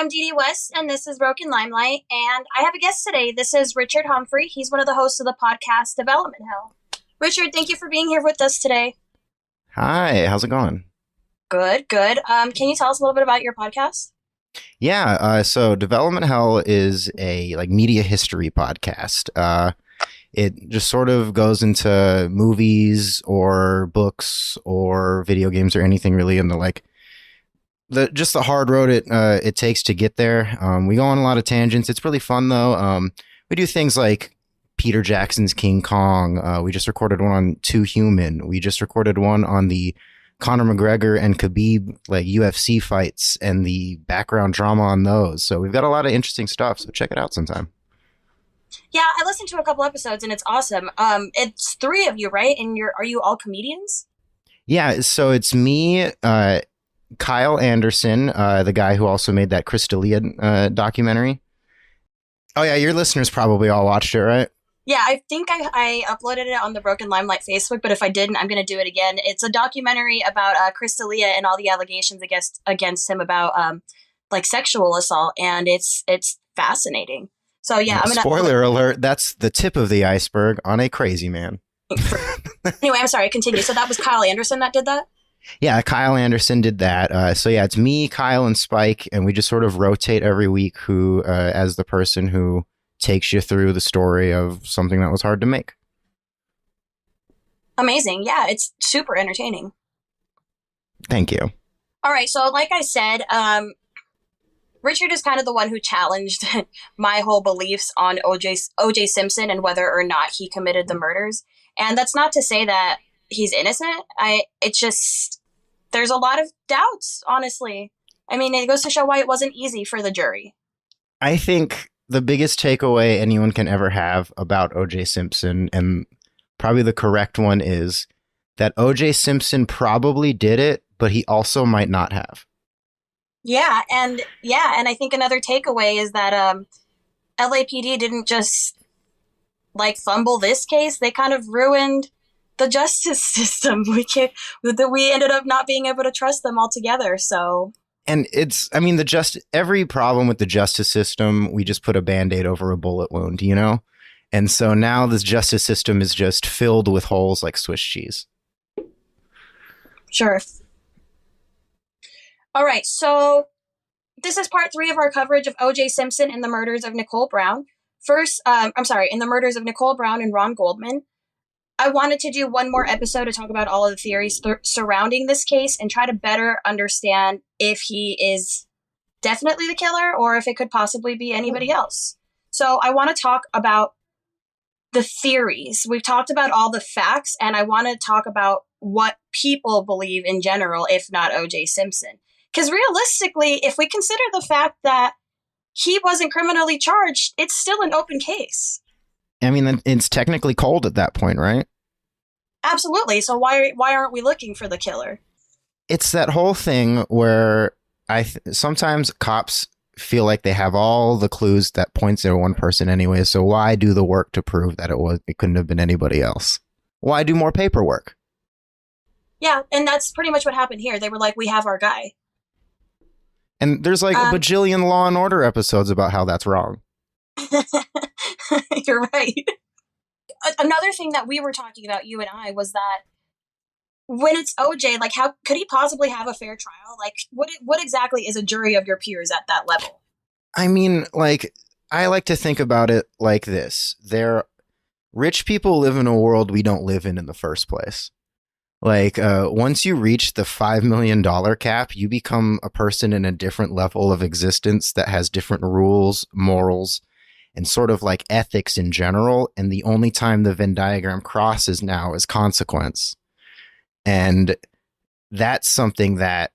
I'm Didi West, and this is Broken Limelight. And I have a guest today. This is Richard Humphrey. He's one of the hosts of the podcast Development Hell. Richard, thank you for being here with us today. Hi, how's it going? Good, good. Can you tell us a little bit about your podcast? Yeah, so Development Hell is a media history podcast. It just sort of goes into movies or books or video games or anything really in the hard road it takes to get there. We go on a lot of tangents. It's really fun though. We do things like Peter Jackson's King Kong. We just recorded one on Too Human. We just recorded one on the Conor McGregor and Khabib UFC fights and the background drama on those. So we've got a lot of interesting stuff. So check it out sometime. Yeah, I listened to a couple episodes and it's awesome. It's three of you, right? And are you all comedians? Yeah, so it's me, Kyle Anderson, the guy who also made that Crystalia documentary. Oh yeah, your listeners probably all watched it, right? Yeah, I think I uploaded it on the Broken Limelight Facebook, but if I didn't, I'm going to do it again. It's a documentary about Crystalia and all the allegations against him about sexual assault, and it's fascinating. So yeah, I'm gonna spoiler alert. That's the tip of the iceberg on a crazy man. Anyway, I'm sorry. Continue. So that was Kyle Anderson that did that? Yeah, Kyle Anderson did that. So yeah, it's me, Kyle, and Spike, and we just sort of rotate every week who as the person who takes you through the story of something that was hard to make. Amazing. Yeah, it's super entertaining. Thank you. All right. So like I said, Richard is kind of the one who challenged my whole beliefs on O.J. Simpson and whether or not he committed the murders. And that's not to say that he's innocent. It's just, there's a lot of doubts, honestly. I mean, it goes to show why it wasn't easy for the jury. I think the biggest takeaway anyone can ever have about O.J. Simpson, and probably the correct one, is that O.J. Simpson probably did it, but he also might not have. Yeah, and I think another takeaway is that LAPD didn't just fumble this case; they kind of ruined the justice system. We ended up not being able to trust them altogether. So, and every problem with the justice system, we just put a Band-Aid over a bullet wound, you know. And so now this justice system is just filled with holes like Swiss cheese. Sure. All right, so this is part 3 of our coverage of O.J. Simpson and the murders of Nicole Brown. In the murders of Nicole Brown and Ron Goldman. I wanted to do one more episode to talk about all of the theories surrounding this case and try to better understand if he is definitely the killer or if it could possibly be anybody else. So I want to talk about the theories. We've talked about all the facts, and I want to talk about what people believe in general, if not O.J. Simpson. Because realistically, if we consider the fact that he wasn't criminally charged, it's still an open case. I mean, it's technically cold at that point, right? Absolutely. So why aren't we looking for the killer? It's that whole thing where sometimes cops feel like they have all the clues that points at one person anyway. So why do the work to prove that it couldn't have been anybody else? Why do more paperwork? Yeah, and that's pretty much what happened here. They were like, we have our guy. And there's a bajillion Law and Order episodes about how that's wrong. You're right. Another thing that we were talking about, you and I, was that when it's OJ, how could he possibly have a fair trial? What exactly is a jury of your peers at that level? I mean, I like to think about it like this. Rich people live in a world we don't live in the first place. Once you reach the $5 million cap, you become a person in a different level of existence that has different rules, morals, and sort of ethics in general. And the only time the Venn diagram crosses now is consequence. And that's something that,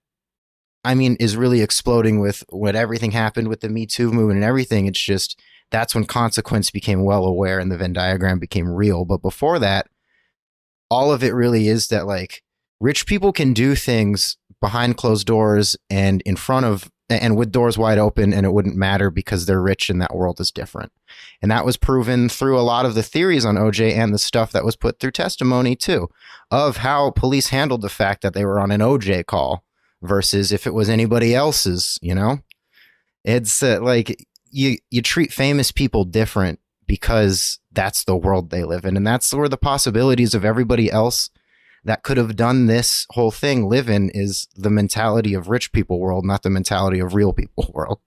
is really exploding with what everything happened with the Me Too movement and everything. It's just, that's when consequence became well aware and the Venn diagram became real. But before that, all of it really is that rich people can do things behind closed doors and in front of and with doors wide open, and it wouldn't matter because they're rich and that world is different. And that was proven through a lot of the theories on OJ and the stuff that was put through testimony too, of how police handled the fact that they were on an OJ call versus if it was anybody else's, you know? It's like you treat famous people different because that's the world they live in, and that's where the possibilities of everybody else that could have done this whole thing live in is the mentality of rich people world, not the mentality of real people world.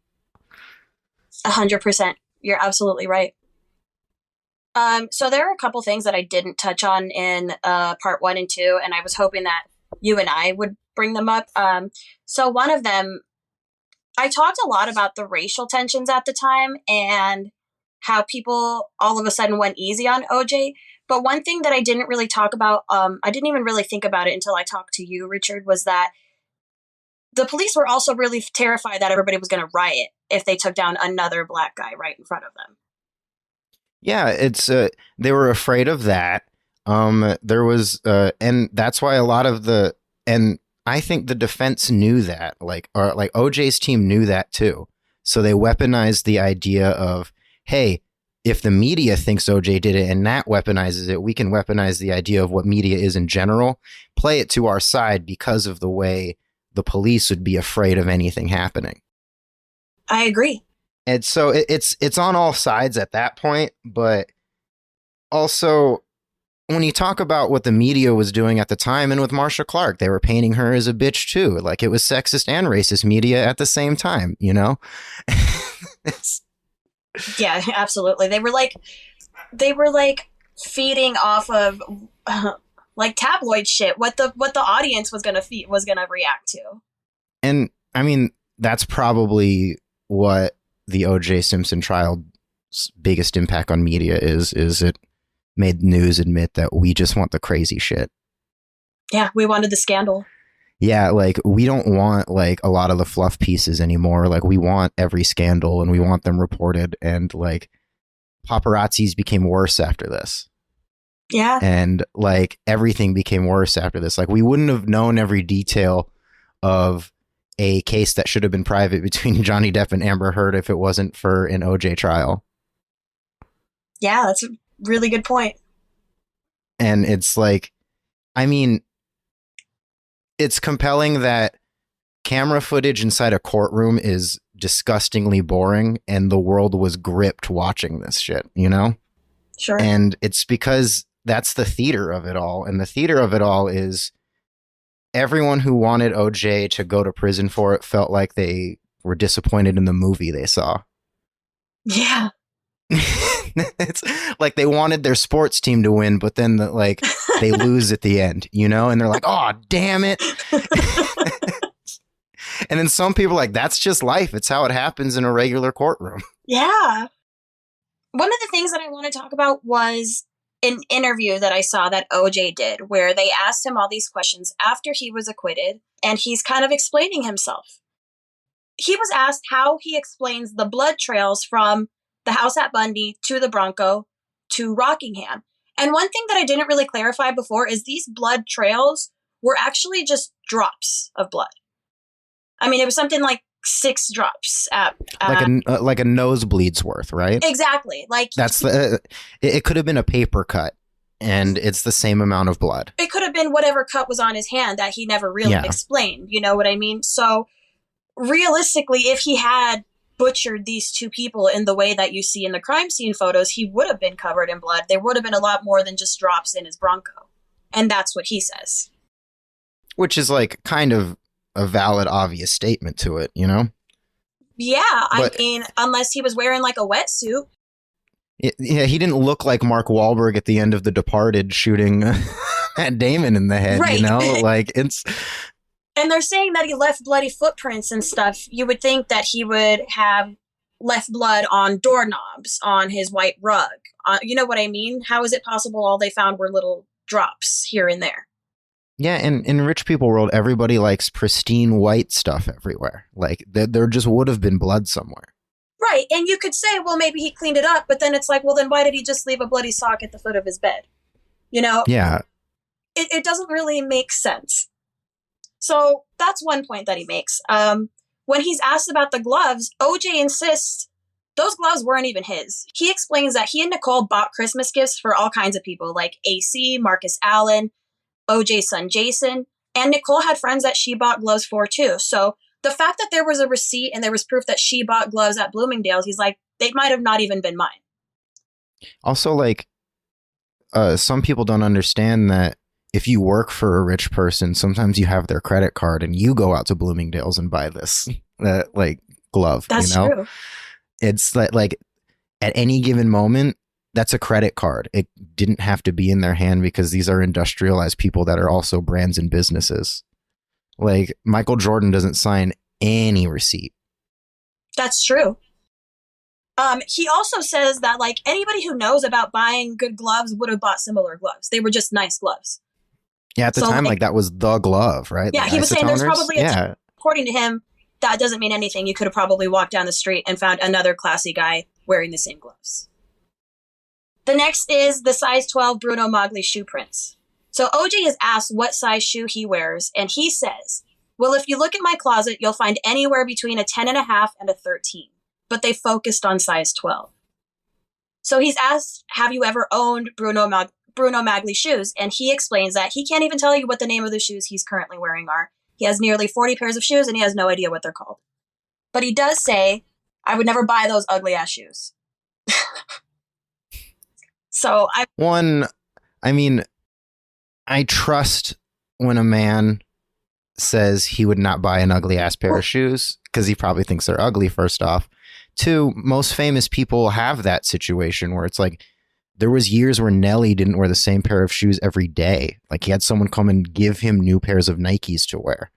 100%. You're absolutely right. So there are a couple things that I didn't touch on in part 1 and 2, and I was hoping that you and I would bring them up. So one of them, I talked a lot about the racial tensions at the time and how people all of a sudden went easy on OJ. But one thing that I didn't really talk about, I didn't even really think about it until I talked to you, Richard, was that the police were also really terrified that everybody was going to riot if they took down another black guy right in front of them. Yeah, it's they were afraid of that. There was, and that's why a lot of and I think the defense knew that, like OJ's team knew that too. So they weaponized the idea of, hey, if the media thinks OJ did it and that weaponizes it, we can weaponize the idea of what media is in general, play it to our side because of the way the police would be afraid of anything happening. I agree. And so it's on all sides at that point, but also when you talk about what the media was doing at the time and with Marsha Clark, they were painting her as a bitch too. Like it was sexist and racist media at the same time, you know? Yeah, absolutely. They were like feeding off of like tabloid shit. What the audience was gonna react to. And I mean, that's probably what the O.J. Simpson trial's biggest impact on media is it made news admit that we just want the crazy shit. Yeah, we wanted the scandal. Yeah, like we don't want like a lot of the fluff pieces anymore. Like we want every scandal and we want them reported, and like paparazzis became worse after this. Yeah. And like everything became worse after this. Like we wouldn't have known every detail of a case that should have been private between Johnny Depp and Amber Heard if it wasn't for an OJ trial. Yeah, that's a really good point. And it's like, I mean, it's compelling that camera footage inside a courtroom is disgustingly boring and the world was gripped watching this shit, you know? Sure. And it's because that's the theater of it all. And the theater of it all is everyone who wanted OJ to go to prison for it felt like they were disappointed in the movie they saw. Yeah. It's like they wanted their sports team to win, but then they lose at the end, you know, and they're like, oh, damn it. And then some people are like, that's just life. It's how it happens in a regular courtroom. Yeah. One of the things that I want to talk about was an interview that I saw that OJ did where they asked him all these questions after he was acquitted, and he's kind of explaining himself. He was asked how he explains the blood trails from the house at Bundy to the Bronco to Rockingham. And one thing that I didn't really clarify before is these blood trails were actually just drops of blood. I mean, it was something like 6 drops at like a nosebleed's worth, right? Exactly. Like that's it could have been a paper cut, and it's the same amount of blood. It could have been whatever cut was on his hand that he never really explained. You know what I mean? So realistically, if he had butchered these 2 people in the way that you see in the crime scene photos, he would have been covered in blood. There would have been a lot more than just drops in his Bronco. And that's what he says. Which is like kind of a valid, obvious statement to it, you know? Yeah, I mean, unless he was wearing like a wetsuit. Yeah, he didn't look like Mark Wahlberg at the end of The Departed shooting Matt Damon in the head, right. You know? Like, it's... And they're saying that he left bloody footprints and stuff. You would think that he would have left blood on doorknobs, on his white rug. You know what I mean? How is it possible all they found were little drops here and there? Yeah, and in rich people world, everybody likes pristine white stuff everywhere. Like, there just would have been blood somewhere. Right, and you could say, well, maybe he cleaned it up, but then it's like, well, then why did he just leave a bloody sock at the foot of his bed? You know? Yeah. It doesn't really make sense. So that's one point that he makes. When he's asked about the gloves, OJ insists those gloves weren't even his. He explains that he and Nicole bought Christmas gifts for all kinds of people, like AC, Marcus Allen, OJ's son Jason, and Nicole had friends that she bought gloves for too. So the fact that there was a receipt and there was proof that she bought gloves at Bloomingdale's, he's like, they might have not even been mine. Also, like, some people don't understand that if you work for a rich person, sometimes you have their credit card and you go out to Bloomingdale's and buy this like glove. That's you know? true. It's like at any given moment, that's a credit card. It didn't have to be in their hand because these are industrialized people that are also brands and businesses. Like Michael Jordan doesn't sign any receipt. That's true. He also says that like anybody who knows about buying good gloves would have bought similar gloves. They were just nice gloves. Yeah, at the time, like that was the glove, right? Yeah, the he was saying there's isotoners. probably according to him, that doesn't mean anything. You could have probably walked down the street and found another classy guy wearing the same gloves. The next is the size 12 Bruno Magli shoe prints. So OJ is asked what size shoe he wears, and he says, well, if you look at my closet, you'll find anywhere between a 10.5 and a 13. But they focused on size 12. So he's asked, have you ever owned Bruno Magli shoes? And he explains that he can't even tell you what the name of the shoes he's currently wearing are. He has nearly 40 pairs of shoes and he has no idea what they're called. But he does say, I would never buy those ugly ass shoes. I trust when a man says he would not buy an ugly ass pair of shoes because he probably thinks they're ugly, first off. Two, most famous people have that situation where it's like there was years where Nelly didn't wear the same pair of shoes every day. Like he had someone come and give him new pairs of Nikes to wear.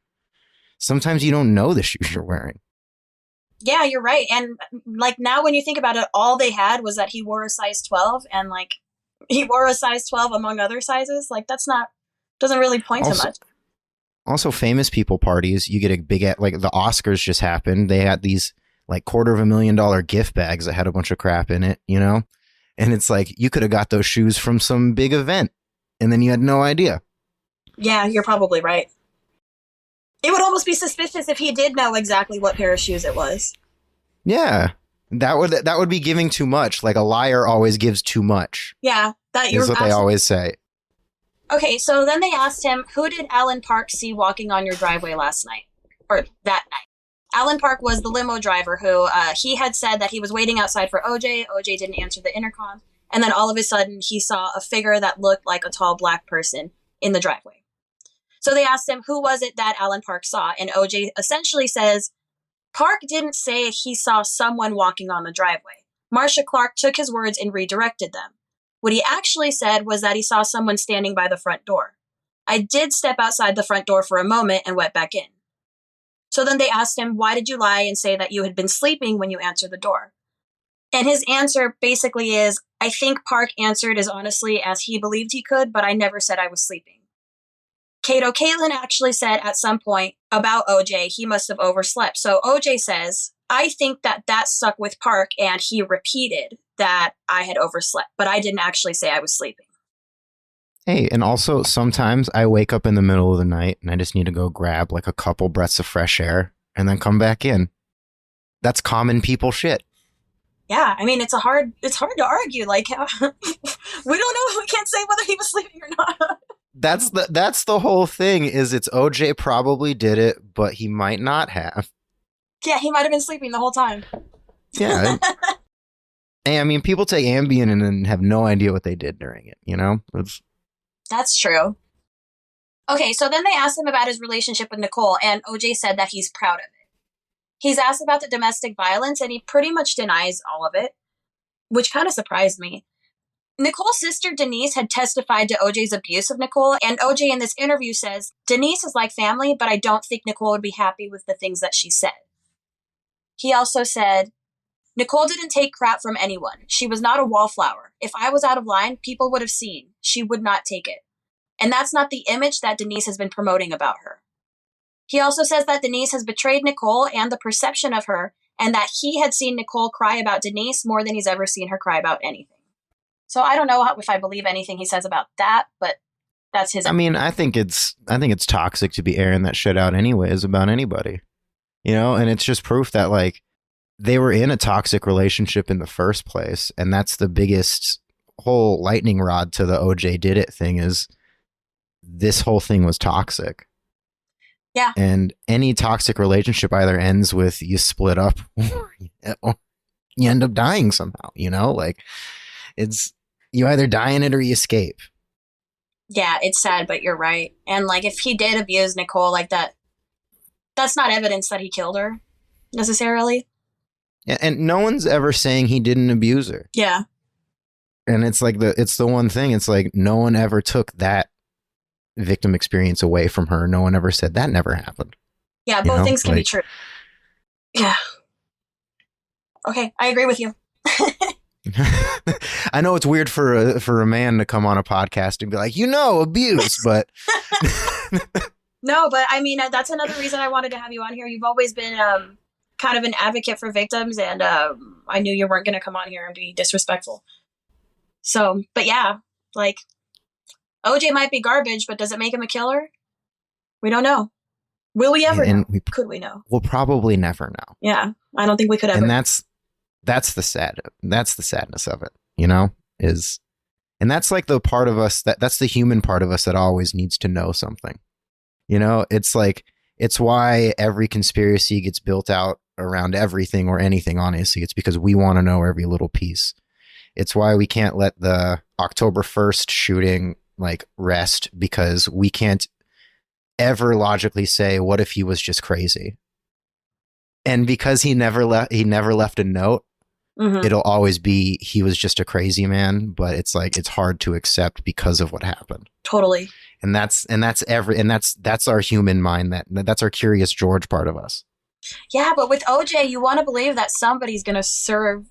Sometimes you don't know the shoes you're wearing. Yeah, you're right. And like now when you think about it, all they had was that he wore a size 12 and like he wore a size 12 among other sizes. Like doesn't really point to much. Also, famous people parties, you get a big, like the Oscars just happened. They had these like $250,000 gift bags that had a bunch of crap in it, you know? And it's like, you could have got those shoes from some big event and then you had no idea. Yeah, you're probably right. It would almost be suspicious if he did know exactly what pair of shoes it was. Yeah, that would be giving too much. Like a liar always gives too much. Yeah, is what they always say. Okay, so then they asked him, who did Alan Park see walking on your driveway last night? Or that night? Alan Park was the limo driver who he had said that he was waiting outside for OJ. OJ didn't answer the intercom. And then all of a sudden, he saw a figure that looked like a tall black person in the driveway. So they asked him, who was it that Alan Park saw? And OJ essentially says, Park didn't say he saw someone walking on the driveway. Marcia Clark took his words and redirected them. What he actually said was that he saw someone standing by the front door. I did step outside the front door for a moment and went back in. So then they asked him, why did you lie and say that you had been sleeping when you answered the door? And his answer basically is, I think Park answered as honestly as he believed he could, but I never said I was sleeping. Kato Caitlin actually said at some point about OJ, he must have overslept. So OJ says, I think that stuck with Park and he repeated that I had overslept, but I didn't actually say I was sleeping. Hey, and also sometimes I wake up in the middle of the night and I just need to go grab like a couple breaths of fresh air and then come back in. That's common people shit. Yeah, I mean, it's hard to argue. Like, we don't know. We can't say whether he was sleeping or not. That's the whole thing. Is it's OJ probably did it, but he might not have. Yeah, he might have been sleeping the whole time. Yeah. Hey, I mean, people take Ambien and then have no idea what they did during it. You know, that's true. Okay, so then they asked him about his relationship with Nicole, and OJ said that he's proud of it. He's asked about the domestic violence, and he pretty much denies all of it, which kind of surprised me. Nicole's sister, Denise, had testified to OJ's abuse of Nicole, and OJ in this interview says, Denise is like family, but I don't think Nicole would be happy with the things that she said. He also said, Nicole didn't take crap from anyone. She was not a wallflower. If I was out of line, people would have seen. She would not take it. And that's not the image that Denise has been promoting about her. He also says that Denise has betrayed Nicole and the perception of her, and that he had seen Nicole cry about Denise more than he's ever seen her cry about anything. So I don't know if I believe anything he says about that, but that's his. I mean, I think it's toxic to be airing that shit out anyways about anybody, you know, and it's just proof that like they were in a toxic relationship in the first place. And that's the biggest whole lightning rod to the OJ did it thing is this whole thing was toxic. Yeah. And any toxic relationship either ends with you split up or you end up dying somehow, you know? Like, it's, you either die in it or you escape. Yeah, it's sad, but you're right. And like, if he did abuse Nicole like that, that's not evidence that he killed her necessarily. And no one's ever saying he didn't abuse her. Yeah. And it's like it's the one thing. It's like no one ever took that victim experience away from her. No one ever said that never happened. Yeah, both things can be true. Yeah. Okay, I agree with you. I know it's weird for a man to come on a podcast and be like, abuse, but no, but I mean, that's another reason I wanted to have you on here. You've always been kind of an advocate for victims, and I knew you weren't going to come on here and be disrespectful. So, but yeah, like, OJ might be garbage, but does it make him a killer? We don't know. Will we ever know? Could we know? We'll probably never know. Yeah, I don't think we could ever. And that's the sadness of it, and that's like the part of us that's the human part of us that always needs to know something. It's like, it's why every conspiracy gets built out around everything or anything, honestly. It's because we want to know every little piece. It's why we can't let the October 1st shooting like rest, because we can't ever logically say, what if he was just crazy? And because he never left a note, it'll always be, he was just a crazy man. But it's like, it's hard to accept because of what happened. Totally. And that's our human mind. That's our curious George part of us. Yeah, but with OJ, you want to believe that somebody's going to serve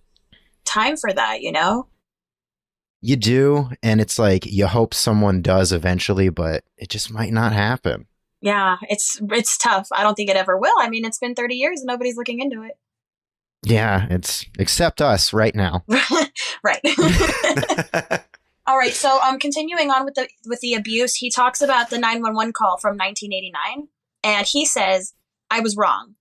time for that, You do, and it's like, you hope someone does eventually, but it just might not happen. Yeah, it's tough. I don't think it ever will. I mean, it's been 30 years and nobody's looking into it. Yeah, it's except us right now. Right. All right, so continuing on with the abuse, he talks about the 911 call from 1989, and he says, "I was wrong."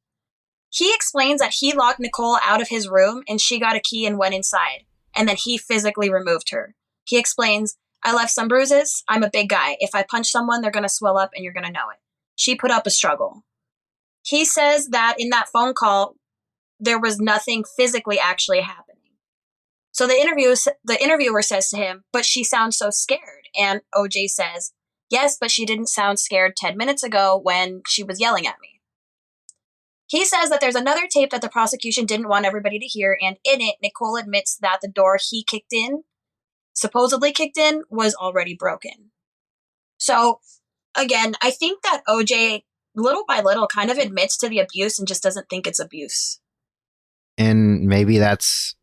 He explains that he locked Nicole out of his room and she got a key and went inside, and then he physically removed her. He explains, "I left some bruises. I'm a big guy. If I punch someone, they're going to swell up and you're going to know it. She put up a struggle." He says that in that phone call, there was nothing physically actually happening. So the interviewer says to him, "But she sounds so scared." And OJ says, "Yes, but she didn't sound scared 10 minutes ago when she was yelling at me." He says that there's another tape that the prosecution didn't want everybody to hear, and in it, Nicole admits that the door he supposedly kicked in, was already broken. So, again, I think that OJ, little by little, kind of admits to the abuse and just doesn't think it's abuse. And maybe that's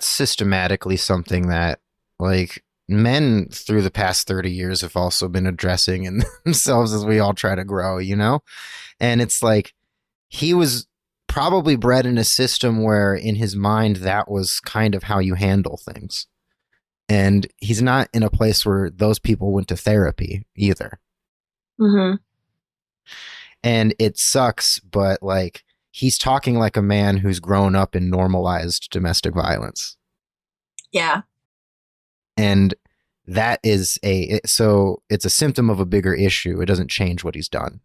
systematically something that, like, men through the past 30 years have also been addressing in themselves as we all try to grow, And it's like, he was probably bred in a system where in his mind that was kind of how you handle things. And he's not in a place where those people went to therapy either. Mm-hmm. And it sucks, but like, he's talking like a man who's grown up in normalized domestic violence. Yeah. And that is so it's a symptom of a bigger issue. It doesn't change what he's done.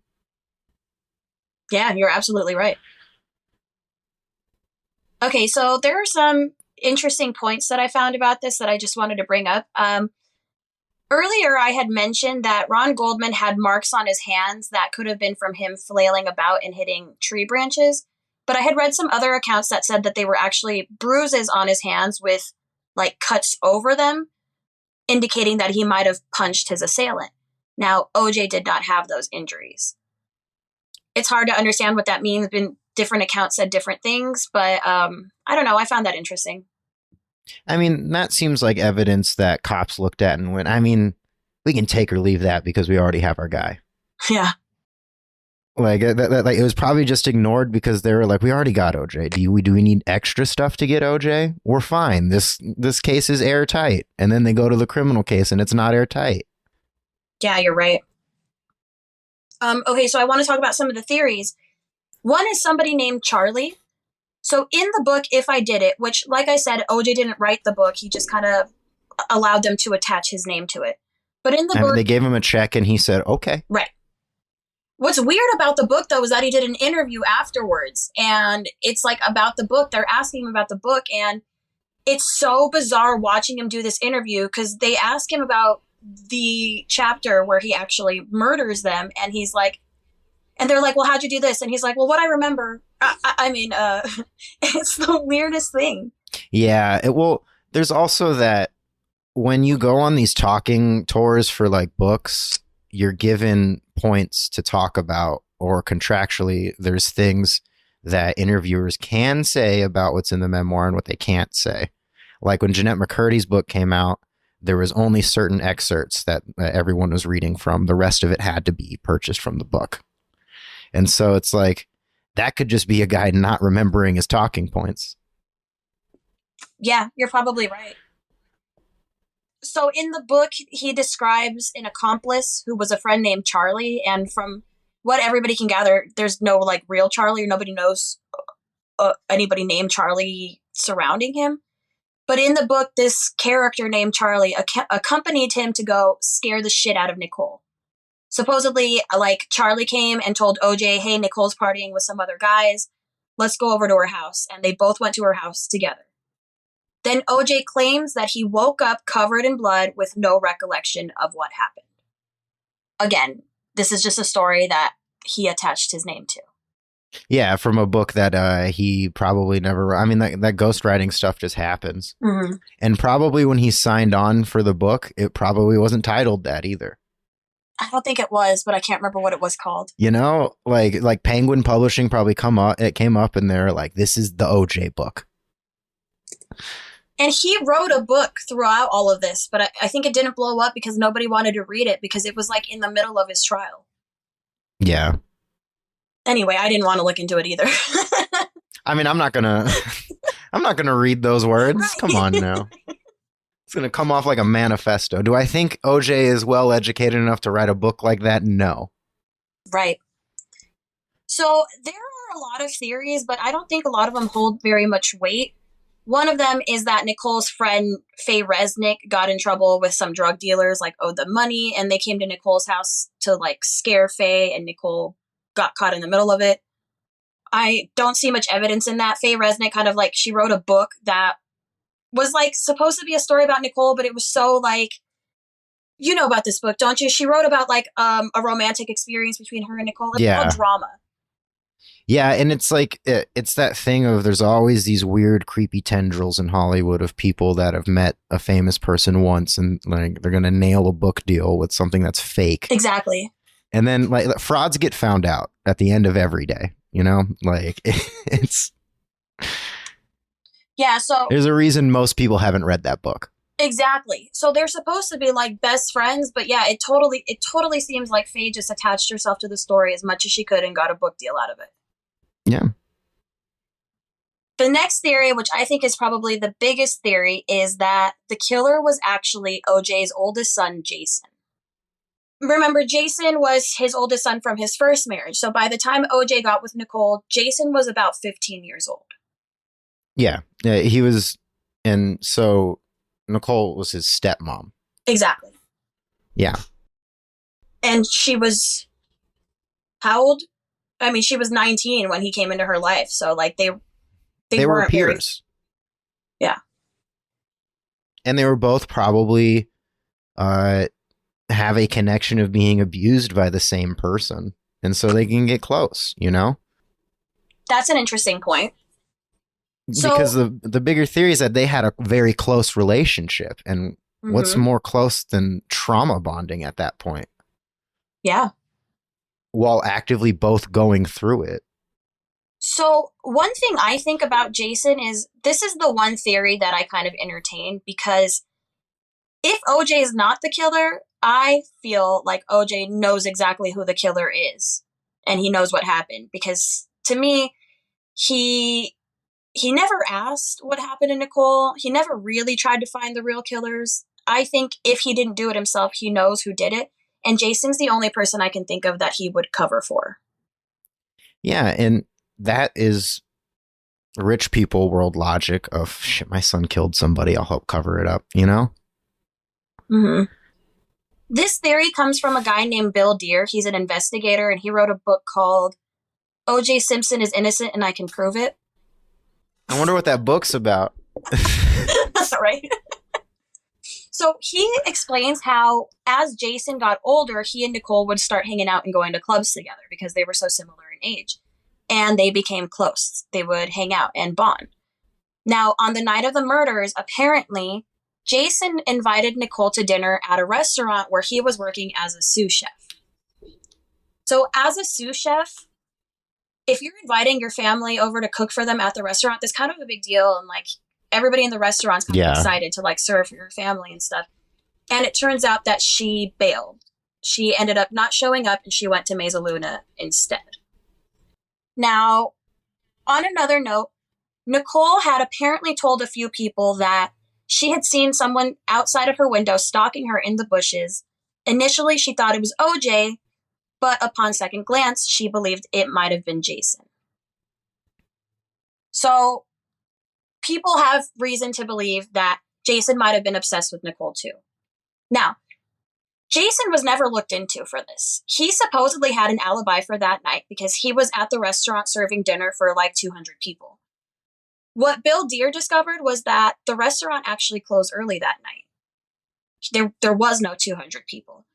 Yeah, you're absolutely right. Okay, so there are some interesting points that I found about this that I just wanted to bring up. Earlier, I had mentioned that Ron Goldman had marks on his hands that could have been from him flailing about and hitting tree branches. But I had read some other accounts that said that they were actually bruises on his hands with, like, cuts over them, indicating that he might have punched his assailant. Now, OJ did not have those injuries. It's hard to understand what that means. Different accounts said different things, but I don't know. I found that interesting. I mean, that seems like evidence that cops looked at and went, I mean, we can take or leave that because we already have our guy. Yeah. Like, like it was probably just ignored because they were like, we already got OJ. Do we need extra stuff to get OJ? We're fine. This case is airtight. And then they go to the criminal case and it's not airtight. Yeah, you're right. Okay, so I want to talk about some of the theories. One is somebody named Charlie. So in the book, If I Did It, which, like I said, OJ didn't write the book. He just kind of allowed them to attach his name to it. But in the book... They gave him a check and he said, okay. Right. What's weird about the book, though, is that he did an interview afterwards, and it's like about the book. They're asking him about the book, and it's so bizarre watching him do this interview because they ask him about the chapter where he actually murders them, and he's like, and they're like, well, how'd you do this? And he's like, well, what I remember. I mean, it's the weirdest thing. Yeah. Well, there's also that when you go on these talking tours for like books, you're given points to talk about, or contractually, there's things that interviewers can say about what's in the memoir and what they can't say. Like when Jeanette McCurdy's book came out, there was only certain excerpts that everyone was reading from. The rest of it had to be purchased from the book. And so it's like, that could just be a guy not remembering his talking points. Yeah, you're probably right. So in the book, he describes an accomplice who was a friend named Charlie. And from what everybody can gather, there's no like real Charlie, or nobody knows anybody named Charlie surrounding him. But in the book, this character named Charlie accompanied him to go scare the shit out of Nicole. Supposedly, like, Charlie came and told OJ, hey, Nicole's partying with some other guys. Let's go over to her house. And they both went to her house together. Then OJ claims that he woke up covered in blood with no recollection of what happened. Again, this is just a story that he attached his name to. Yeah, from a book that he probably never... I mean, that ghostwriting stuff just happens. Mm-hmm. And probably when he signed on for the book, it probably wasn't titled that either. I don't think it was, but I can't remember what it was called. You know, like Penguin Publishing probably came up and they're like, this is the OJ book. And he wrote a book throughout all of this, but I think it didn't blow up because nobody wanted to read it because it was like in the middle of his trial. Yeah. Anyway, I didn't want to look into it either. I mean, I'm not gonna read those words. Right. Come on now. It's going to come off like a manifesto. Do I think OJ is well educated enough to write a book like that? No. Right. So there are a lot of theories, but I don't think a lot of them hold very much weight. One of them is that Nicole's friend Faye Resnick got in trouble with some drug dealers, like owed them money, and they came to Nicole's house to like scare Faye, and Nicole got caught in the middle of it. I don't see much evidence in that. Faye Resnick kind of like, she wrote a book that was like supposed to be a story about Nicole, but it was so like, you know about this book, don't you? She wrote about like a romantic experience between her and Nicole. It's called Drama. Yeah, and it's like, it's that thing of there's always these weird, creepy tendrils in Hollywood of people that have met a famous person once and like they're going to nail a book deal with something that's fake. Exactly. And then like frauds get found out at the end of every day, you know? Like it's... Yeah, so... There's a reason most people haven't read that book. Exactly. So they're supposed to be like best friends, but yeah, it totally seems like Faye just attached herself to the story as much as she could and got a book deal out of it. Yeah. The next theory, which I think is probably the biggest theory, is that the killer was actually OJ's oldest son, Jason. Remember, Jason was his oldest son from his first marriage. So by the time OJ got with Nicole, Jason was about 15 years old. Yeah, he was, and so Nicole was his stepmom. Exactly. Yeah. And she was, how old? I mean, she was 19 when he came into her life. So like they were peers. Yeah. And they were both probably have a connection of being abused by the same person. And so they can get close, you know? That's an interesting point. Because the bigger theory is that they had a very close relationship. And what's more close than trauma bonding at that point? Yeah. While actively both going through it. So one thing I think about Jason is this is the one theory that I kind of entertain, because if OJ is not the killer, I feel like OJ knows exactly who the killer is and he knows what happened, because to me, he never asked what happened to Nicole. He never really tried to find the real killers. I think if he didn't do it himself, he knows who did it. And Jason's the only person I can think of that he would cover for. Yeah, and that is rich people world logic of, shit, my son killed somebody, I'll help cover it up, you know? Mm-hmm. This theory comes from a guy named Bill Deere. He's an investigator, and he wrote a book called O.J. Simpson is Innocent and I Can Prove It. I wonder what that book's about. Right? So he explains how, as Jason got older, he and Nicole would start hanging out and going to clubs together because they were so similar in age. And they became close. They would hang out and bond. Now, on the night of the murders, apparently, Jason invited Nicole to dinner at a restaurant where he was working as a sous chef. So, as a sous chef, if you're inviting your family over to cook for them at the restaurant, that's kind of a big deal. And like everybody in the restaurant's kind of excited to like serve for your family and stuff. And it turns out that she bailed. She ended up not showing up and she went to Mezzaluna instead. Now, on another note, Nicole had apparently told a few people that she had seen someone outside of her window stalking her in the bushes. Initially, she thought it was OJ, but upon second glance, she believed it might have been Jason. So, people have reason to believe that Jason might have been obsessed with Nicole too. Now, Jason was never looked into for this. He supposedly had an alibi for that night because he was at the restaurant serving dinner for like 200 people. What Bill Deere discovered was that the restaurant actually closed early that night. There was no 200 people.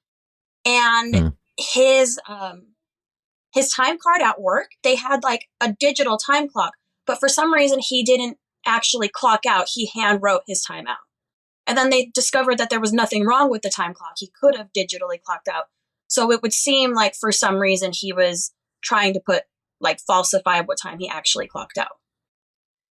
And his time card at work, they had like a digital time clock, but for some reason he didn't actually clock out. He hand wrote his time out. And then they discovered that there was nothing wrong with the time clock. He could have digitally clocked out. So it would seem like for some reason he was trying to falsify what time he actually clocked out.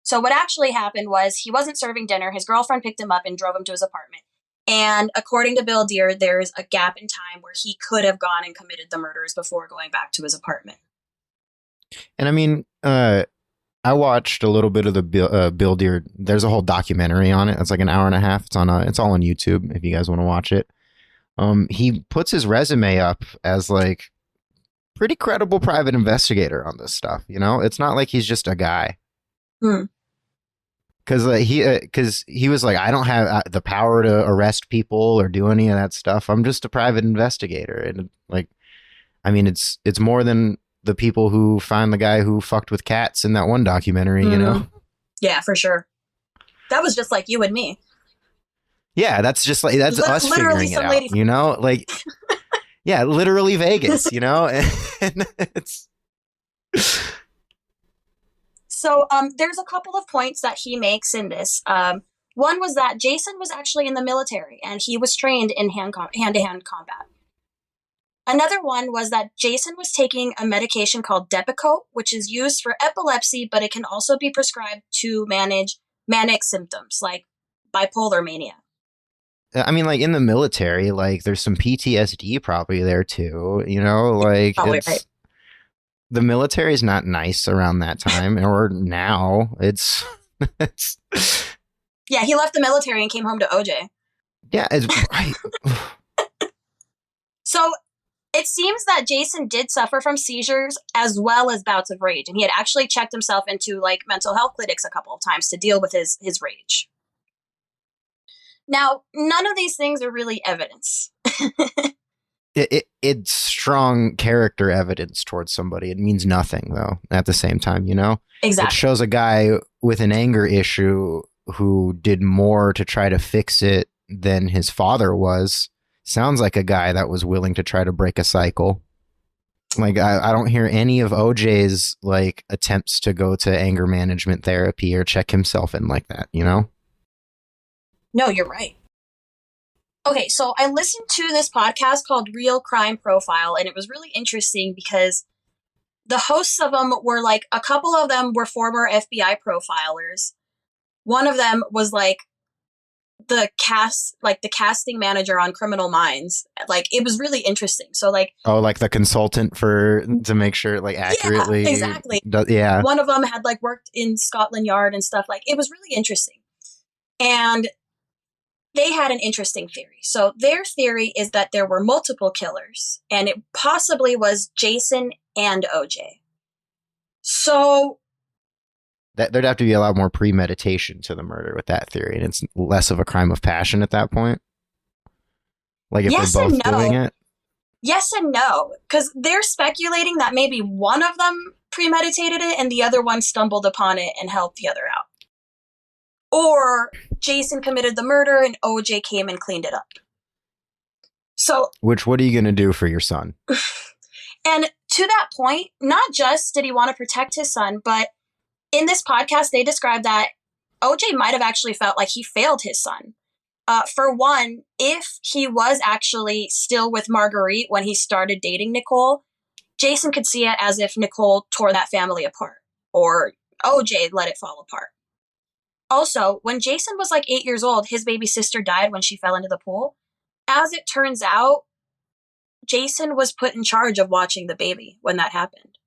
So what actually happened was he wasn't serving dinner. His girlfriend picked him up and drove him to his apartment. And according to Bill Deere, there's a gap in time where he could have gone and committed the murders before going back to his apartment. And I mean, I watched a little bit of the Bill Deere. There's a whole documentary on it. It's like an hour and a half. It's all on YouTube if you guys want to watch it. He puts his resume up as like pretty credible private investigator on this stuff. You know, it's not like he's just a guy. Because he was like, I don't have the power to arrest people or do any of that stuff. I'm just a private investigator, and like, I mean, it's more than the people who find the guy who fucked with cats in that one documentary, you know? Yeah, for sure. That was just like you and me. Yeah, that's just like, that's us figuring it out, you know? Like, yeah, literally Vegas, you know? And it's... So there's a couple of points that he makes in this. One was that Jason was actually in the military and he was trained in hand-to-hand combat. Another one was that Jason was taking a medication called Depakote, which is used for epilepsy, but it can also be prescribed to manage manic symptoms like bipolar mania. I mean, like in the military, like there's some PTSD probably there too, you know, like right. The military is not nice around that time or now. It's yeah, he left the military and came home to OJ. Yeah, it's right. So it seems that Jason did suffer from seizures as well as bouts of rage, and he had actually checked himself into like mental health clinics a couple of times to deal with his rage. Now, none of these things are really evidence. It's strong character evidence towards somebody. It means nothing, though, at the same time, you know? Exactly. It shows a guy with an anger issue who did more to try to fix it than his father was. Sounds like a guy that was willing to try to break a cycle. Like, I don't hear any of OJ's, like, attempts to go to anger management therapy or check himself in like that, you know? No, you're right. Okay, so I listened to this podcast called Real Crime Profile, and it was really interesting because the hosts of them were like, a couple of them were former FBI profilers. One of them was like the casting manager on Criminal Minds. Like, it was really interesting. So like, oh, like the consultant to make sure like accurately. Yeah, exactly. Yeah. One of them had like worked in Scotland Yard and stuff. Like, it was really interesting. And they had an interesting theory. So their theory is that there were multiple killers, and it possibly was Jason and OJ. So there'd have to be a lot more premeditation to the murder with that theory, and it's less of a crime of passion at that point. Like if they're Yes and both doing no. it? Yes and no. Because they're speculating that maybe one of them premeditated it and the other one stumbled upon it and helped the other out. Or Jason committed the murder and OJ came and cleaned it up. So, Which, what are you going to do for your son? and to that point, not just did he want to protect his son, but in this podcast, they described that OJ might have actually felt like he failed his son. For one, if he was actually still with Marguerite when he started dating Nicole, Jason could see it as if Nicole tore that family apart, or OJ let it fall apart. Also, when Jason was like 8 years old, his baby sister died when she fell into the pool. As it turns out, Jason was put in charge of watching the baby when that happened.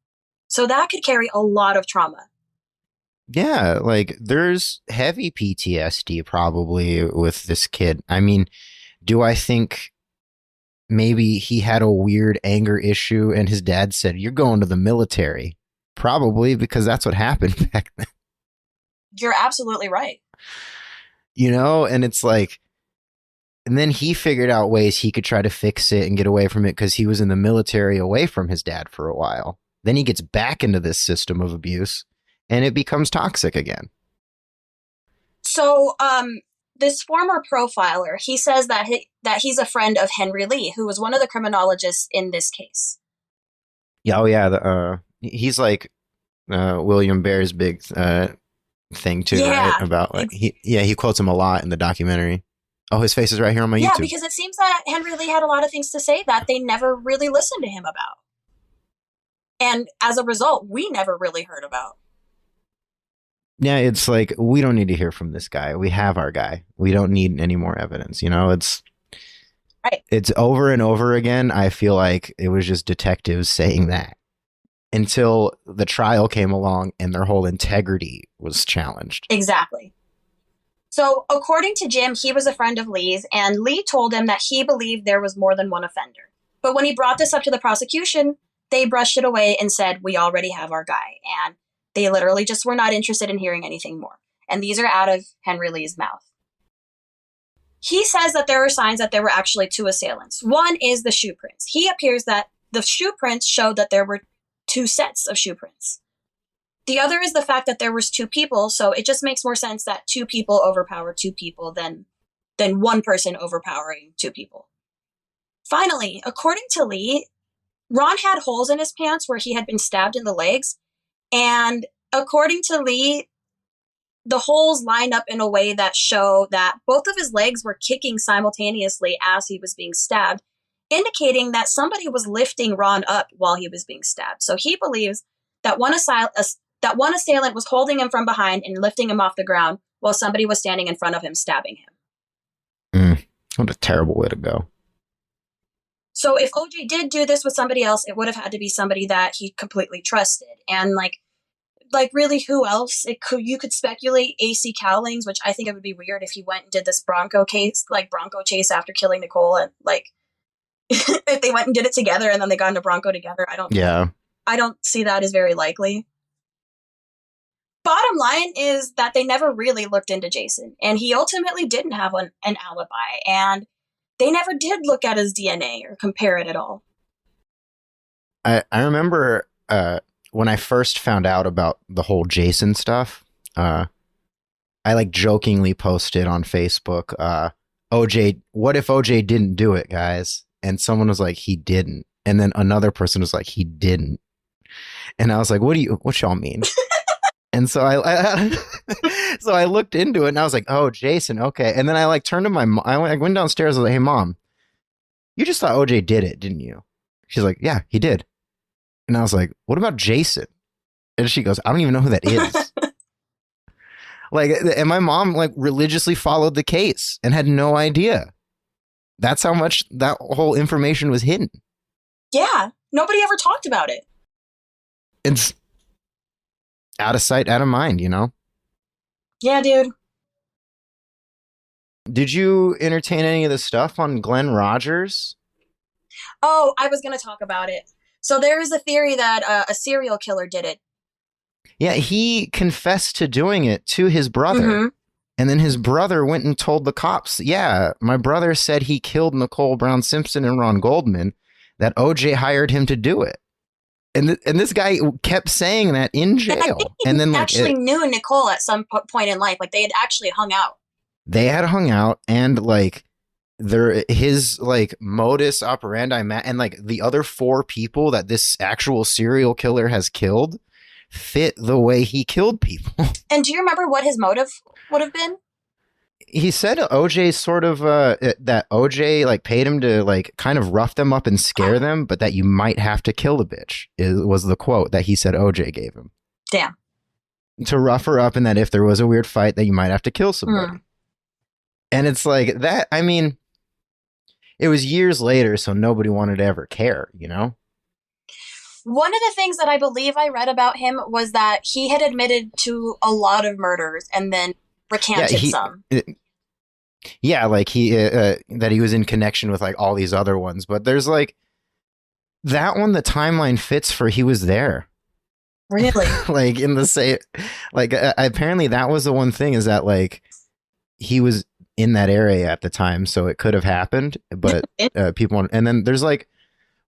So that could carry a lot of trauma. Yeah, like there's heavy PTSD probably with this kid. I mean, do I think maybe he had a weird anger issue and his dad said, "You're going to the military"? Probably, because that's what happened back then. You're absolutely right. And it's like, and then he figured out ways he could try to fix it and get away from it because he was in the military away from his dad for a while. Then he gets back into this system of abuse and it becomes toxic again. So, this former profiler, he says that he's a friend of Henry Lee, who was one of the criminologists in this case. Yeah, oh yeah, he's like William Bear's big thing too, right? About like he quotes him a lot in the documentary. Oh, his face is right here on my YouTube. Yeah, because it seems that Henry Lee had a lot of things to say that they never really listened to him about. And as a result, we never really heard about. Yeah, it's like, we don't need to hear from this guy. We have our guy. We don't need any more evidence. It's right. It's over and over again. I feel like it was just detectives saying that until the trial came along and their whole integrity was challenged. Exactly. So according to Jim, he was a friend of Lee's, and Lee told him that he believed there was more than one offender. But when he brought this up to the prosecution, they brushed it away and said, "We already have our guy." And they literally just were not interested in hearing anything more. And these are out of Henry Lee's mouth. He says that there are signs that there were actually two assailants. One is the shoe prints. He appears that the shoe prints showed that there were two sets of shoe prints. The other is the fact that there was two people, so it just makes more sense that two people overpower two people than one person overpowering two people. Finally, according to Lee, Ron had holes in his pants where he had been stabbed in the legs, and according to Lee, the holes line up in a way that show that both of his legs were kicking simultaneously as he was being stabbed, indicating that somebody was lifting Ron up while he was being stabbed. So he believes that one assailant was holding him from behind and lifting him off the ground while somebody was standing in front of him stabbing him. What a terrible way to go. So if OJ did do this with somebody else, it would have had to be somebody that he completely trusted. And like really, who else? You could speculate AC Cowlings, which I think it would be weird if he went and did this Bronco chase after killing Nicole, and like if they went and did it together and then they got into Bronco together. I don't see that as very likely. Bottom line is that they never really looked into Jason, and he ultimately didn't have an alibi, and they never did look at his DNA or compare it at all. I remember when I first found out about the whole Jason stuff, I like jokingly posted on Facebook, OJ, what if OJ didn't do it, guys? And someone was like, he didn't. And then another person was like, he didn't. And I was like, what y'all mean? And so I looked into it and I was like, oh, Jason. Okay. And then I like turned to my mom. I went downstairs. I was like, hey, Mom, you just thought OJ did it, didn't you? She's like, yeah, he did. And I was like, what about Jason? And she goes, I don't even know who that is. And my mom like religiously followed the case and had no idea. That's how much that whole information was hidden. Yeah. Nobody ever talked about it. It's out of sight, out of mind, Yeah, dude. Did you entertain any of the stuff on Glenn Rogers? Oh, I was going to talk about it. So there is a theory that a serial killer did it. Yeah, he confessed to doing it to his brother. Mm-hmm. And then his brother went and told the cops, yeah, my brother said he killed Nicole Brown Simpson and Ron Goldman, that OJ hired him to do it. And this guy kept saying that in jail. And then actually knew Nicole at some point in life. Like they had actually hung out. They had hung out, and like his like modus operandi and like the other 4 people that this actual serial killer has killed fit the way he killed people. And do you remember what his motive would have been? He said OJ sort of that OJ like paid him to like kind of rough them up and scare them, but that you might have to kill the bitch was the quote that he said OJ gave him. Damn. To rough her up, and that if there was a weird fight that you might have to kill somebody. And it's like that. I mean, it was years later, so nobody wanted to ever care, you know? One of the things that I believe I read about him was that he had admitted to a lot of murders and then recanted some. Yeah, like that he was in connection with like all these other ones. But there's like that one, the timeline fits for he was there. Really? Like in the same, like apparently that was the one thing, is that like he was in that area at the time, so it could have happened, but people want, and then there's like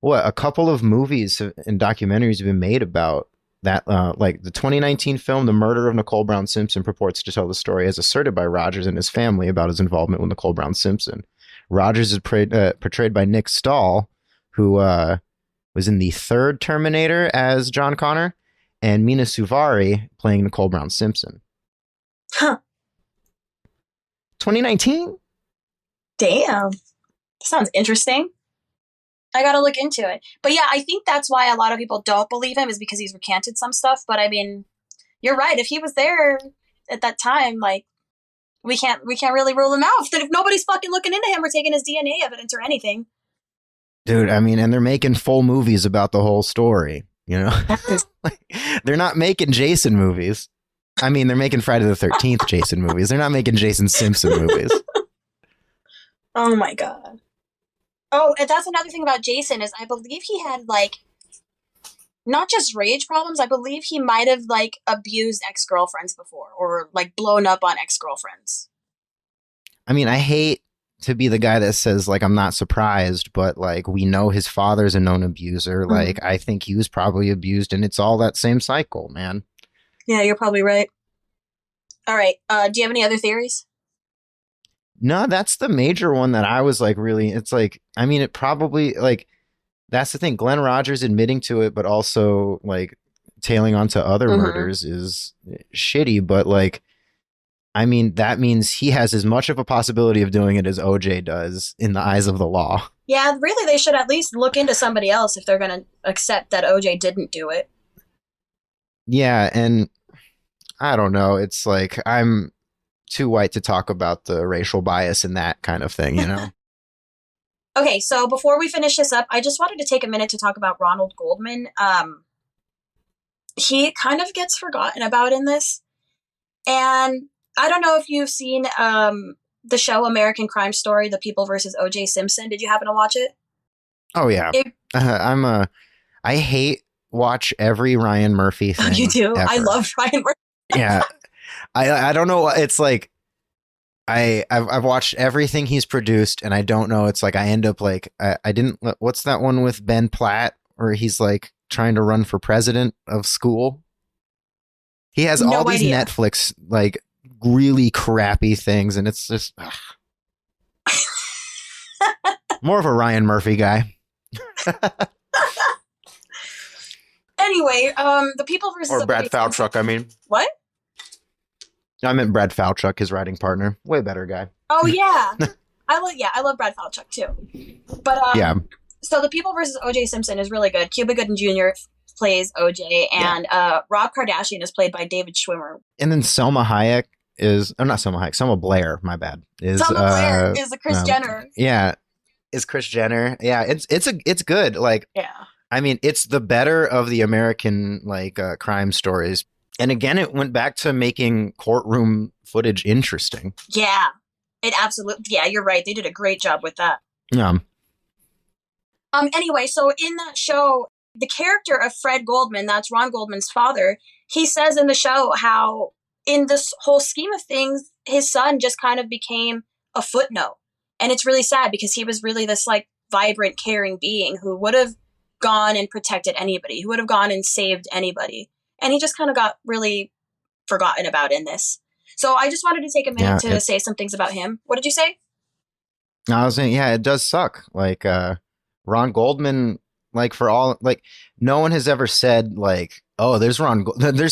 a couple of movies and documentaries have been made about that, like the 2019 film The Murder of Nicole Brown Simpson purports to tell the story as asserted by Rogers and his family about his involvement with Nicole Brown Simpson. Rogers is portrayed by Nick Stahl, who was in the 3rd Terminator as John Connor, and Mina Suvari playing Nicole Brown Simpson. Huh. 2019? Damn. That sounds interesting. I gotta look into it. But yeah, I think that's why a lot of people don't believe him, is because he's recanted some stuff. But I mean, you're right. If he was there at that time, like, we can't really rule him out. If nobody's fucking looking into him or taking his DNA evidence or anything. Dude, I mean, and they're making full movies about the whole story, you know? Like, they're not making Jason movies. I mean, they're making Friday the 13th Jason movies. They're not making Jason Simpson movies. Oh my God. Oh, and that's another thing about Jason, is I believe he had like not just rage problems. I believe he might have like abused ex-girlfriends before, or like blown up on ex-girlfriends. I mean, I hate to be the guy that says like I'm not surprised, but like we know his father's a known abuser. Mm-hmm. Like I think he was probably abused, and it's all that same cycle, man. Yeah, you're probably right. All right. Do you have any other theories? No, that's the major one that I was like, really, it's like, I mean, it probably, like, that's the thing. Glenn Rogers admitting to it, but also like tailing onto other murders is shitty. But like, I mean, that means he has as much of a possibility of doing it as OJ does in the eyes of the law. Yeah, really, they should at least look into somebody else if they're going to accept that OJ didn't do it. Yeah, and I don't know. It's like I'm too white to talk about the racial bias and that kind of thing, you know? Okay, so before we finish this up, I just wanted to take a minute to talk about Ronald Goldman. He kind of gets forgotten about in this. And I don't know if you've seen the show American Crime Story, The People versus O.J. Simpson. Did you happen to watch it? Oh, yeah. I watch every Ryan Murphy thing. Oh, you do? Ever. I love Ryan Murphy. Yeah. I don't know. It's like I've watched everything he's produced, and I don't know. It's like I end up like I didn't. What's that one with Ben Platt where he's like trying to run for president of school? He has all these Netflix like really crappy things, and it's just more of a Ryan Murphy guy. Anyway, The People versus or Brad Falchuk. I mean, what? I meant Brad Falchuk, his writing partner. Way better guy. Oh yeah, I love Brad Falchuk too. But yeah. So The People versus O.J. Simpson is really good. Cuba Gooding Jr. plays O.J. and Rob Kardashian is played by David Schwimmer. And then Selma Hayek not Selma Hayek. Selma Blair. My bad. Selma Blair is Kris Jenner. Yeah, is Kris Jenner. Yeah, it's good. Like, yeah. I mean, it's the better of the American like crime stories. And again, it went back to making courtroom footage interesting. Yeah, it absolutely. Yeah, you're right. They did a great job with that. Yeah. Anyway, so in that show, the character of Fred Goldman, that's Ron Goldman's father, he says in the show how in this whole scheme of things, his son just kind of became a footnote. And it's really sad because he was really this like vibrant, caring being who would have gone and protected anybody, who would have gone and saved anybody. And he just kind of got really forgotten about in this. So I just wanted to take a minute to say some things about him. What did you say? I was saying, yeah, it does suck. Like, Ron Goldman, like, for all, like, no one has ever said, like, oh, there's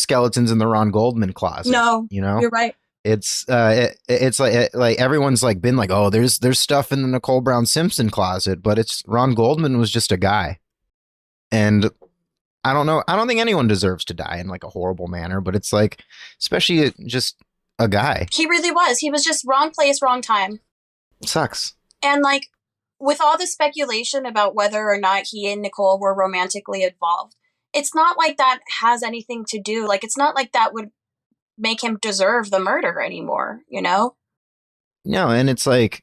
skeletons in the Ron Goldman closet. No, you know, you're right. It's like everyone's like been like, oh, there's stuff in the Nicole Brown Simpson closet, but it's Ron Goldman was just a guy. And I don't know. I don't think anyone deserves to die in like a horrible manner, but it's like, especially just a guy. He really was. He was just wrong place, wrong time. Sucks. And like, with all the speculation about whether or not he and Nicole were romantically involved, it's not like that has anything to do. Like, it's not like that would make him deserve the murder anymore, you know? No, and it's like,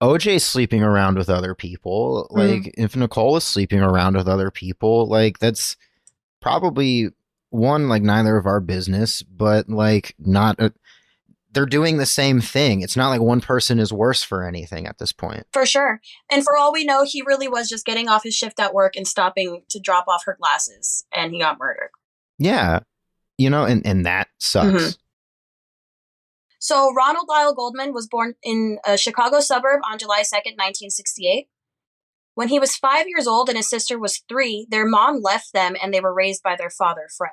OJ's sleeping around with other people. Like, if Nicole is sleeping around with other people, like, that's probably one, like, neither of our business, but like, they're doing the same thing. It's not like one person is worse for anything at this point. For sure. And for all we know, he really was just getting off his shift at work and stopping to drop off her glasses, and he got murdered. Yeah. You know, and that sucks. So Ronald Lyle Goldman was born in a Chicago suburb on July 2nd, 1968. When he was 5 years old and his sister was 3, their mom left them and they were raised by their father, Fred.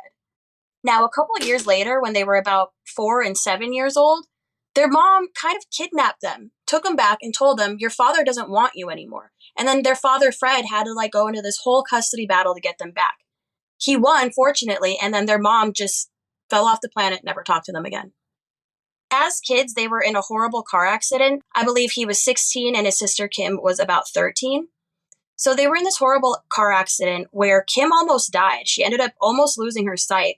Now, a couple of years later, when they were about 4 and 7 years old, their mom kind of kidnapped them, took them back and told them, your father doesn't want you anymore. And then their father, Fred, had to like go into this whole custody battle to get them back. He won, fortunately, and then their mom just fell off the planet, never talked to them again. As kids, they were in a horrible car accident. I believe he was 16 and his sister Kim was about 13. So they were in this horrible car accident where Kim almost died. She ended up almost losing her sight.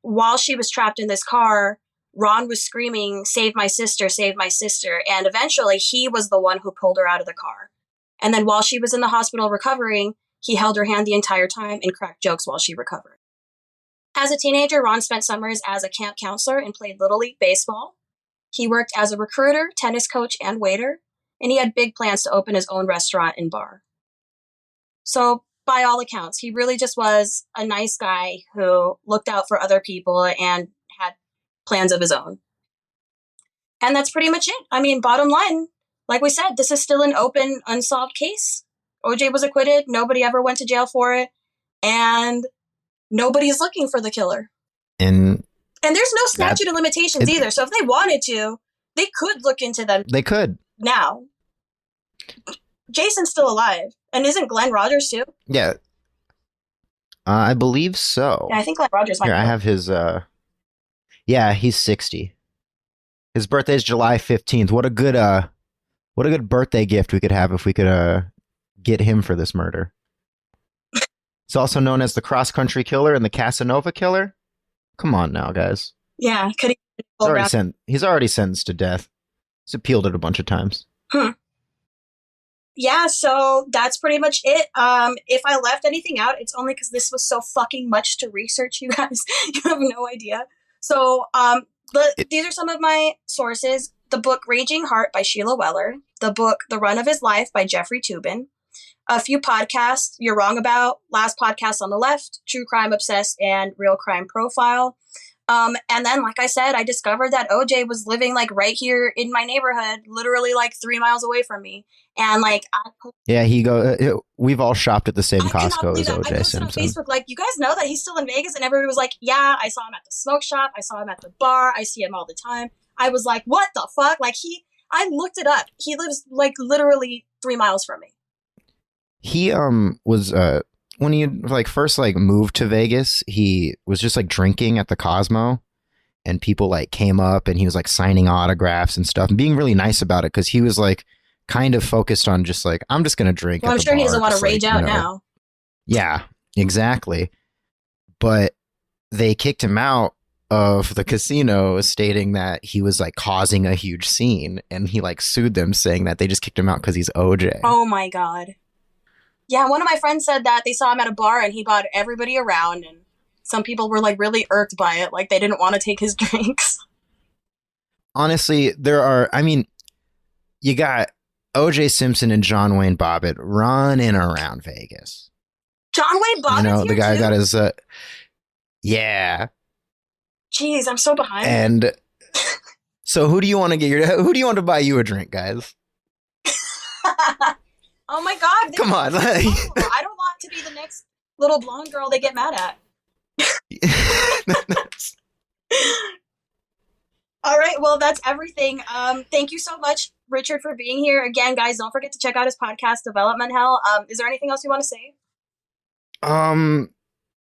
While she was trapped in this car, Ron was screaming, save my sister, save my sister. And eventually he was the one who pulled her out of the car. And then while she was in the hospital recovering, he held her hand the entire time and cracked jokes while she recovered. As a teenager, Ron spent summers as a camp counselor and played Little League Baseball. He worked as a recruiter, tennis coach, and waiter, and he had big plans to open his own restaurant and bar. So, by all accounts, he really just was a nice guy who looked out for other people and had plans of his own. And that's pretty much it. I mean, bottom line, like we said, this is still an open, unsolved case. OJ was acquitted. Nobody ever went to jail for it. And nobody's looking for the killer. And there's no statute of limitations either. So if they wanted to, they could look into them. They could. Now. Jason's still alive. And isn't Glenn Rogers too? Yeah. I believe so. Yeah, I think Glenn Rogers might Here, I have his, yeah, he's 60. His birthday is July 15th. What a good birthday gift we could have if we could, get him for this murder. He's also known as the cross-country killer and the Casanova killer. Come on now, guys. Yeah. Could he's already sentenced to death. He's appealed it a bunch of times. Yeah, so that's pretty much it. If I left anything out, it's only because this was so fucking much to research, you guys. You have no idea. So these are some of my sources. The book Raging Heart by Sheila Weller. The book The Run of His Life by Jeffrey Toobin. A few podcasts, You're Wrong About, Last Podcast on the Left, True Crime Obsessed, and Real Crime Profile. And then, like I said, I discovered that OJ was living like right here in my neighborhood, literally like 3 miles away from me. And like, we've all shopped at the same Costco as OJ I posted Simpson. on Facebook, like, you guys know that he's still in Vegas? And everybody was like, yeah, I saw him at the smoke shop. I saw him at the bar. I see him all the time. I was like, what the fuck? Like I looked it up. He lives like literally 3 miles from me. He was when he like first like moved to Vegas, he was just like drinking at the Cosmo, and people like came up and he was like signing autographs and stuff and being really nice about it because he was like kind of focused on just like, I'm just gonna drink. Well, I'm sure he doesn't want to rage out now. Yeah, exactly. But they kicked him out of the casino, stating that he was like causing a huge scene, and he like sued them, saying that they just kicked him out because he's OJ. Oh my God. Yeah, one of my friends said that they saw him at a bar and he brought everybody around and some people were like really irked by it, like they didn't want to take his drinks. Honestly, you got O.J. Simpson and John Wayne Bobbitt running around Vegas. John Wayne Bobbitt's the here guy too? got his, yeah. Jeez, I'm so behind. And so who do you want to buy you a drink, guys? Oh my God. Come on. I don't want to be the next little blonde girl they get mad at. All right, well, that's everything. Thank you so much, Richard, for being here. Again, guys, don't forget to check out his podcast, Development Hell. Is there anything else you want to say?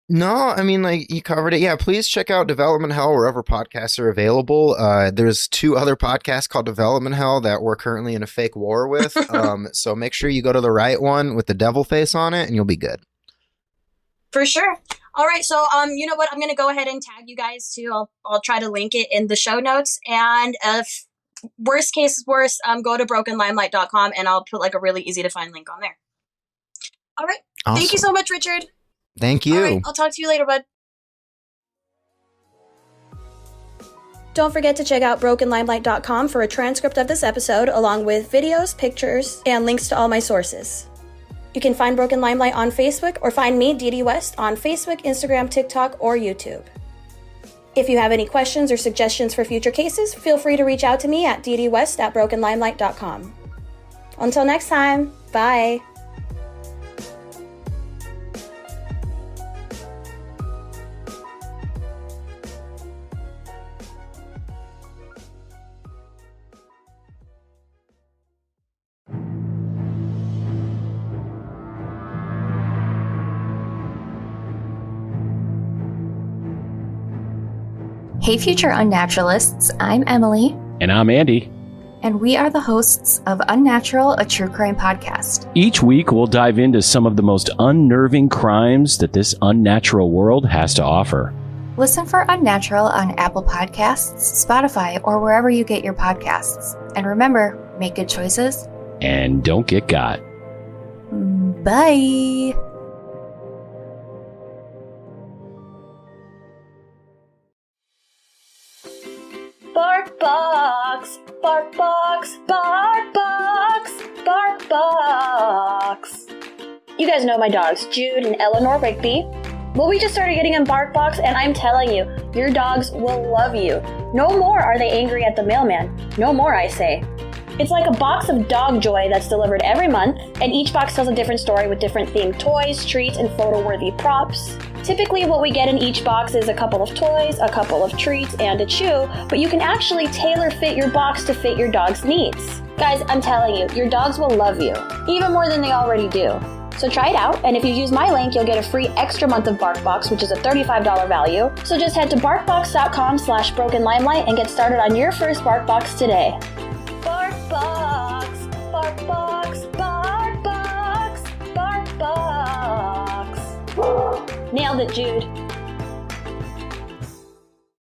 No, I mean, like, you covered it. Yeah, please check out Development Hell wherever podcasts are available. There's 2 other podcasts called Development Hell that we're currently in a fake war with. So make sure you go to the right one with the devil face on it, and you'll be good. For sure. All right, so you know what? I'm gonna go ahead and tag you guys too. I'll try to link it in the show notes. And if worst case is worse, go to brokenlimelight.com and I'll put like a really easy to find link on there. All right. Awesome. Thank you so much, Richard. Thank you. All right, I'll talk to you later, bud. Don't forget to check out brokenlimelight.com for a transcript of this episode, along with videos, pictures, and links to all my sources. You can find Broken Limelight on Facebook or find me, Didi West, on Facebook, Instagram, TikTok, or YouTube. If you have any questions or suggestions for future cases, feel free to reach out to me at ddwest@brokenlimelight.com. Until next time, bye. Hey, future unnaturalists, I'm Emily. And I'm Andy. And we are the hosts of Unnatural, a true crime podcast. Each week, we'll dive into some of the most unnerving crimes that this unnatural world has to offer. Listen for Unnatural on Apple Podcasts, Spotify, or wherever you get your podcasts. And remember, make good choices. And don't get got. Bye. Bark box, bark box, bark box, bark box. You guys know my dogs, Jude and Eleanor Rigby. Well, we just started getting them bark box, and I'm telling you, your dogs will love you. No more are they angry at the mailman. No more, I say. It's like a box of dog joy that's delivered every month, and each box tells a different story with different themed toys, treats, and photo-worthy props. Typically, what we get in each box is a couple of toys, a couple of treats, and a chew, but you can actually tailor fit your box to fit your dog's needs. Guys, I'm telling you, your dogs will love you, even more than they already do. So try it out, and if you use my link, you'll get a free extra month of BarkBox, which is a $35 value. So just head to barkbox.com/brokenlimelight and get started on your first BarkBox today. BarkBox, BarkBox, BarkBox, BarkBox. Nailed it, Jude.